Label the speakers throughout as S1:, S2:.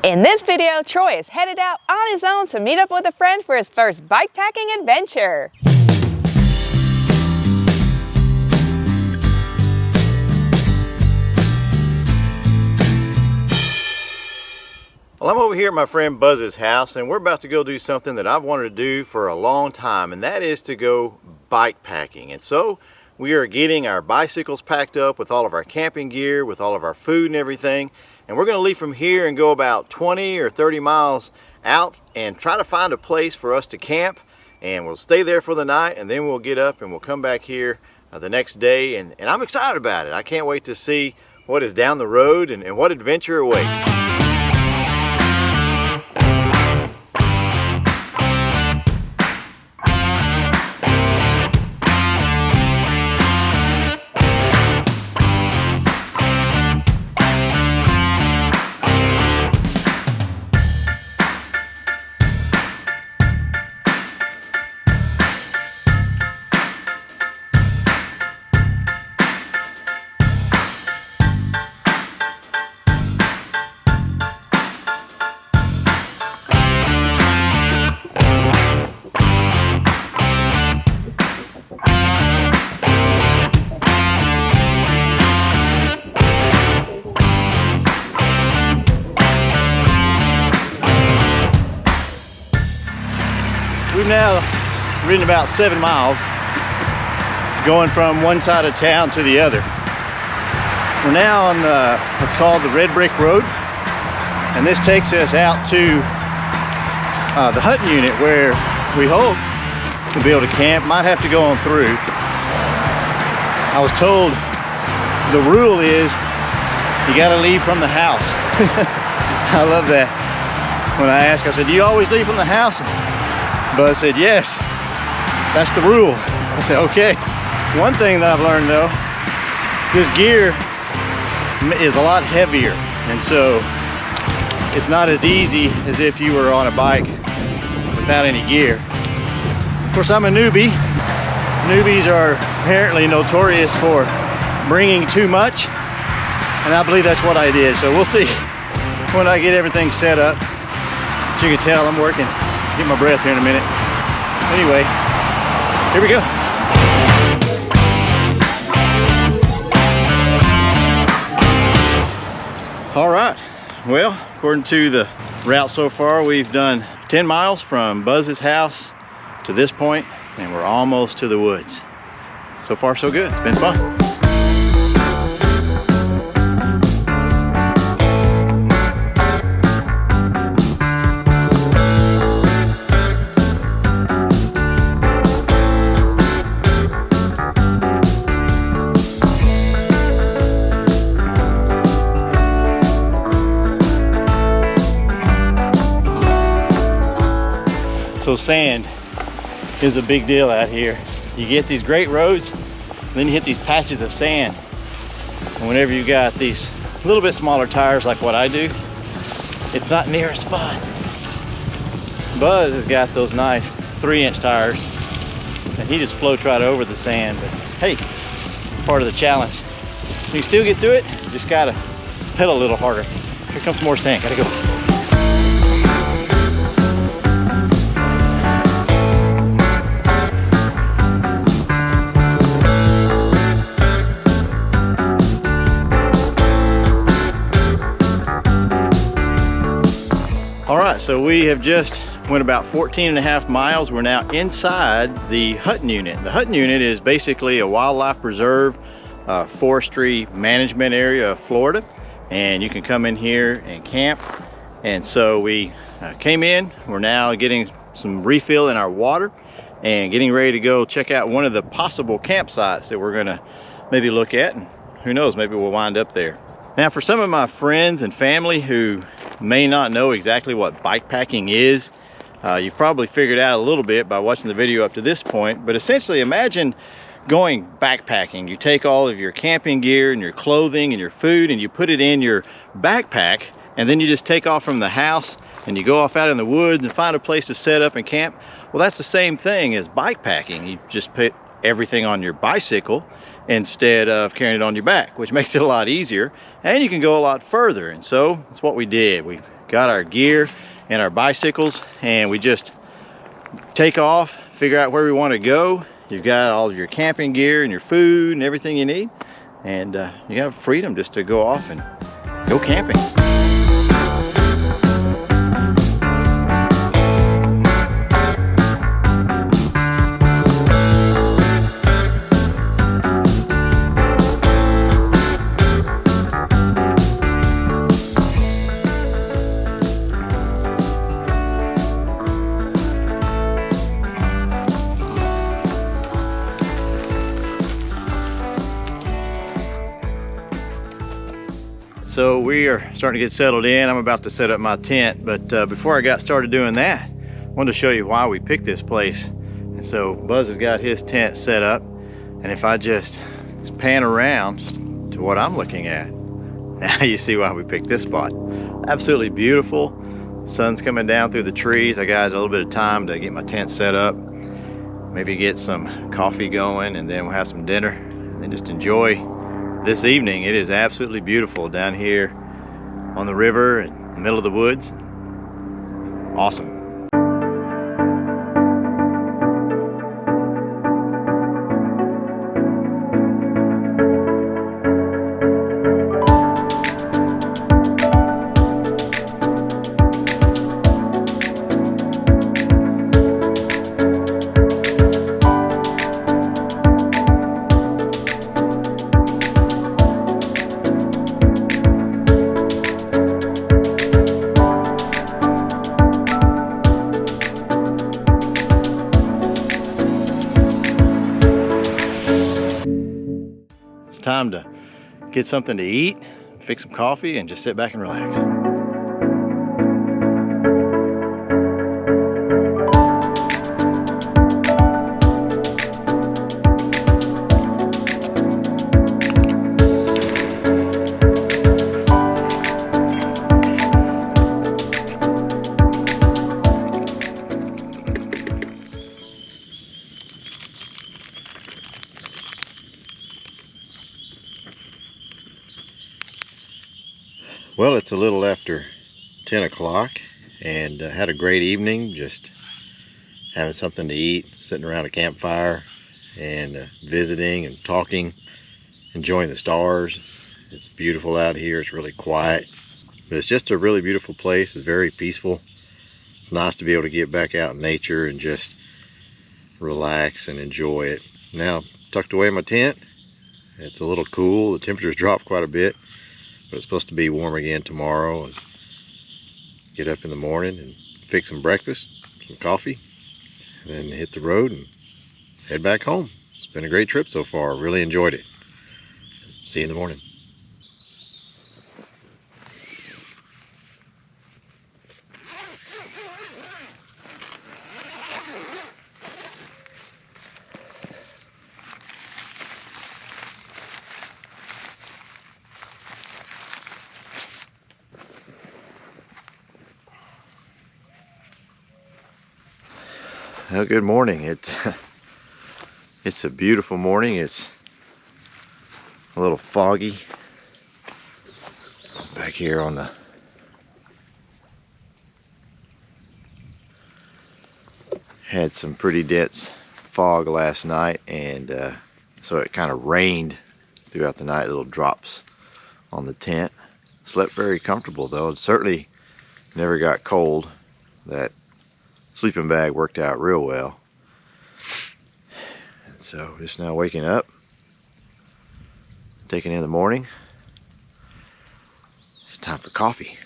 S1: In this video, Troy is headed out on his own to meet up with a friend for his first bike packing adventure.
S2: Well, I'm over here at my friend Buzz's house, and we're about to go do something that I've wanted to do for a long time, and that is to go bike packing. And so we are getting our bicycles packed up with all of our camping gear, with all of our food and everything, and we're going to leave from here and go about 20 or 30 miles out and try to find a place for us to camp, and we'll stay there for the night, and then we'll get up and we'll come back here the next day, and I'm excited about it. I can't wait to see what is down the road and what adventure awaits. We've now ridden about 7 miles, going from one side of town to the other. We're now on what's called the Red Brick Road, and this takes us out to the hut unit where we hope to be able to camp. Might have to go on through. I was told the rule is you got to leave from the house. I love that. When I asked, I said, do you always leave from the house? Buzz said, yes, that's the rule. I said, okay. One thing that I've learned though, this gear is a lot heavier, and so it's not as easy as if you were on a bike without any gear. Of course, I'm a newbie. Newbies are apparently notorious for bringing too much, and I believe that's what I did. So we'll see when I get everything set up. As you can tell, I'm working. Get my breath here in a minute. Anyway, here we go. All right, well, according to the route so far, we've done 10 miles from Buzz's house to this point, and we're almost to the woods. So far, so good. It's been fun. So sand is a big deal out here. You get these great roads, then you hit these patches of sand. And whenever you got these a little bit smaller tires like what I do, it's not near as fun. Buzz has got those nice 3-inch tires, and he just floats right over the sand. But hey, part of the challenge. You can still get through it, you just gotta pedal a little harder. Here comes some more sand, gotta go. All right, so we have just went about 14.5 miles. We're now inside the hut unit. The hut unit is basically a wildlife preserve, forestry management area of Florida, and you can come in here and camp. And so we came in. We're now getting some refill in our water and getting ready to go check out one of the possible campsites that we're gonna maybe look at, and who knows, maybe we'll wind up there. Now, for some of my friends and family who may not know exactly what bike packing is, you've probably figured out a little bit by watching the video up to this point, but essentially imagine going backpacking. You take all of your camping gear and your clothing and your food and you put it in your backpack, and then you just take off from the house and you go off out in the woods and find a place to set up and camp. Well, that's the same thing as bike packing. You just put everything on your bicycle instead of carrying it on your back, which makes it a lot easier, and you can go a lot further. And so that's what we did. We got our gear and our bicycles, and we just take off, figure out where we want to go. You've got all of your camping gear and your food and everything you need, and you have freedom just to go off and go camping. So we are starting to get settled in. I'm about to set up my tent, but before I got started doing that, I wanted to show you why we picked this place. And so Buzz has got his tent set up, and if I just pan around to what I'm looking at, now you see why we picked this spot. Absolutely beautiful. Sun's coming down through the trees. I got a little bit of time to get my tent set up, maybe get some coffee going, and then we'll have some dinner, and then just enjoy this evening. It is absolutely beautiful down here on the river in the middle of the woods. Awesome. Time to get something to eat, fix some coffee, and just sit back and relax. Well, it's a little after 10 o'clock, and had a great evening, just having something to eat, sitting around a campfire, and visiting and talking, enjoying the stars. It's beautiful out here. It's really quiet, but it's just a really beautiful place. It's very peaceful. It's nice to be able to get back out in nature and just relax and enjoy it. Now, tucked away in my tent. It's a little cool. The temperature's dropped quite a bit, but it's supposed to be warm again tomorrow, and get up in the morning and fix some breakfast, some coffee, and then hit the road and head back home. It's been a great trip so far. Really enjoyed it. See you in the morning. Well, good morning. It's a beautiful morning. It's a little foggy back here on the had some pretty dense fog last night, and so it kind of rained throughout the night, little drops on the tent. Slept very comfortable though. It certainly never got cold. That sleeping bag worked out real well. And so just now waking up, taking in the morning. It's time for coffee.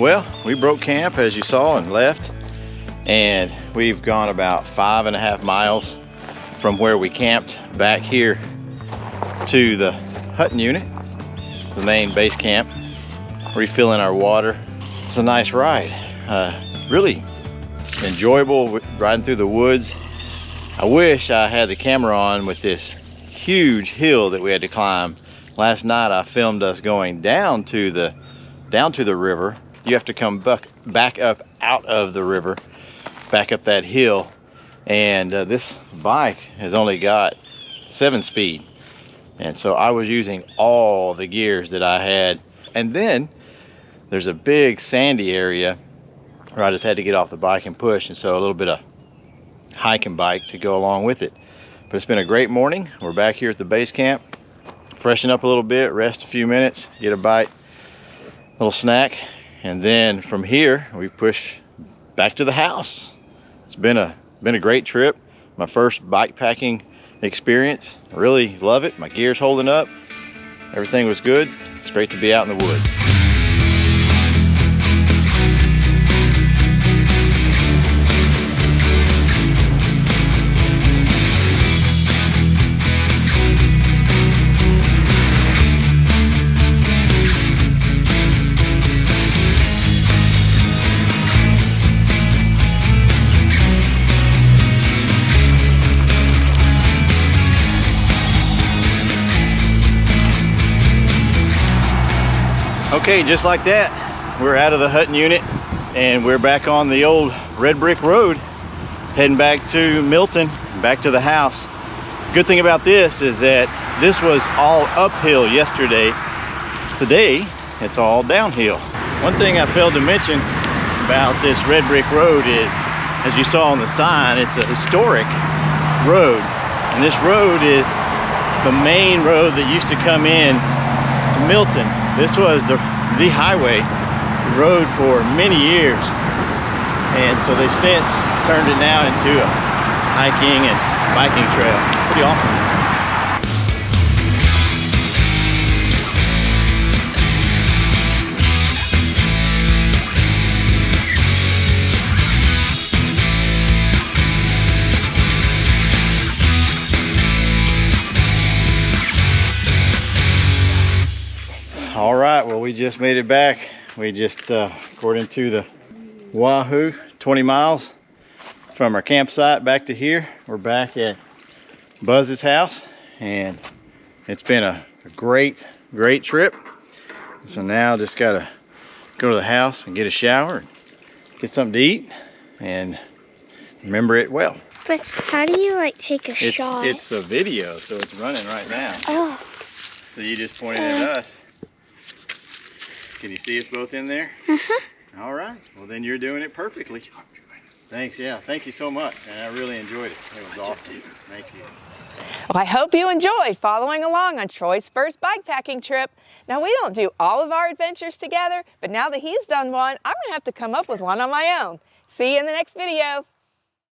S2: Well, we broke camp as you saw and left, and we've gone about 5.5 miles from where we camped back here to the Hutton unit, the main base camp, refilling our water. It's a nice ride. Really enjoyable riding through the woods. I wish I had the camera on with this huge hill that we had to climb. Last night I filmed us going down to the river. You have to come back up out of the river, back up that hill, and this bike has only got 7-speed, and so I was using all the gears that I had. And then there's a big sandy area where I just had to get off the bike and push, and so a little bit of hiking bike to go along with it. But it's been a great morning. We're back here at the base camp, freshen up a little bit, rest a few minutes, get a bite, a little snack, and then from here we push back to the house. It's been a great trip. My first bike packing experience. I really love it. My gear's holding up. Everything was good. It's great to be out in the woods. Okay, just like that, we're out of the Hutton unit and we're back on the old red brick road, heading back to Milton, back to the house. Good thing about this is that this was all uphill yesterday. Today, it's all downhill. One thing I failed to mention about this red brick road is, as you saw on the sign, it's a historic road. And this road is the main road that used to come in to Milton. This was the highway road for many years, and so they've since turned it now into a hiking and biking trail. Pretty awesome. All right, well, we just made it back. We just, according to the Wahoo, 20 miles from our campsite back to here. We're back at Buzz's house, and it's been a great trip. So now just gotta go to the house and get a shower and get something to eat and remember it well.
S3: But how do you like take a shot?
S2: It's a video, so it's running right now.
S3: Oh.
S2: So you just pointed at us. Can you see us both in there?
S3: Uh-huh.
S2: All right. Well, then you're doing it perfectly. Thanks. Yeah. Thank you so much. And I really enjoyed it. It was awesome. Thank you.
S1: Well, I hope you enjoyed following along on Troy's first bike packing trip. Now, we don't do all of our adventures together, but now that he's done one, I'm going to have to come up with one on my own. See you in the next video.